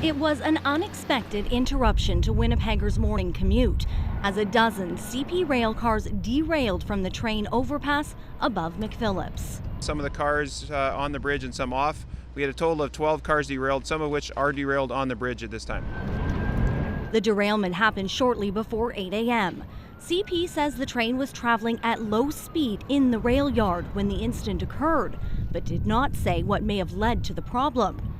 It was an unexpected interruption to Winnipeggers' morning commute as a dozen CP rail cars derailed from the train overpass above McPhillips. Some of the cars on the bridge and some off. We had a total of 12 cars derailed, some of which are derailed on the bridge at this time. The derailment happened shortly before 8 a.m. CP says the train was traveling at low speed in the rail yard when the incident occurred, but did not say what may have led to the problem.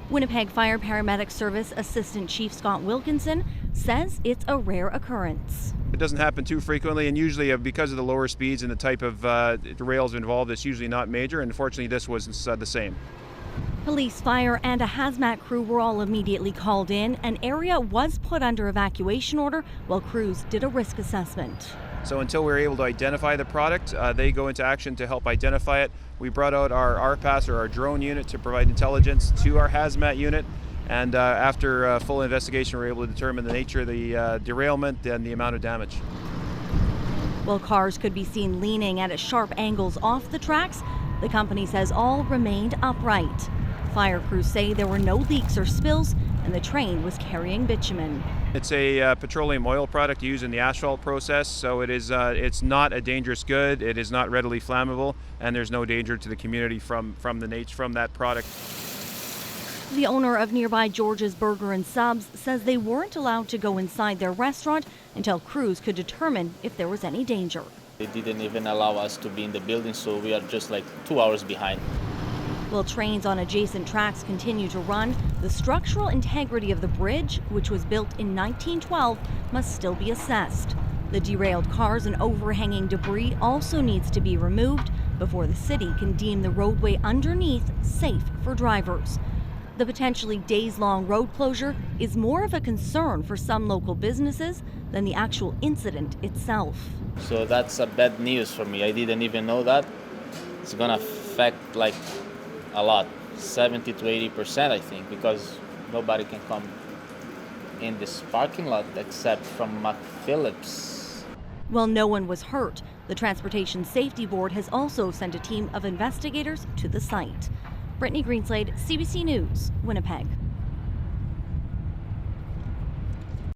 Winnipeg Fire Paramedic Service Assistant Chief Scott Wilkinson says it's a rare occurrence. It doesn't happen too frequently, and usually because of the lower speeds and the type of derails involved, it's usually not major, and unfortunately this was the same. Police, fire, and a hazmat crew were all immediately called in. An area was put under evacuation order while crews did a risk assessment. So until we were able to identify the product, they go into action to help identify it. We brought out our overpass, or our drone unit, to provide intelligence to our hazmat unit. And after full investigation, we were able to determine the nature of the derailment and the amount of damage. While cars could be seen leaning at sharp angles off the tracks, the company says all remained upright. Fire crews say there were no leaks or spills, and the train was carrying bitumen. It's a petroleum oil product used in the asphalt process, so it's not a dangerous good. It is not readily flammable, and there's no danger to the community from that product. The owner of nearby George's Burger and Subs says they weren't allowed to go inside their restaurant until crews could determine if there was any danger. They didn't even allow us to be in the building, so we are just like 2 hours behind. While trains on adjacent tracks continue to run, the structural integrity of the bridge, which was built in 1912, must still be assessed. The derailed cars and overhanging debris also needs to be removed before the city can deem the roadway underneath safe for drivers. The potentially days-long road closure is more of a concern for some local businesses than the actual incident itself. So that's a bad news for me. I didn't even know that. It's gonna affect like a lot, 70 to 80%, I think, because nobody can come in this parking lot except from McPhillips. While no one was hurt, the Transportation Safety Board has also sent a team of investigators to the site. Brittany Greenslade, CBC News, Winnipeg.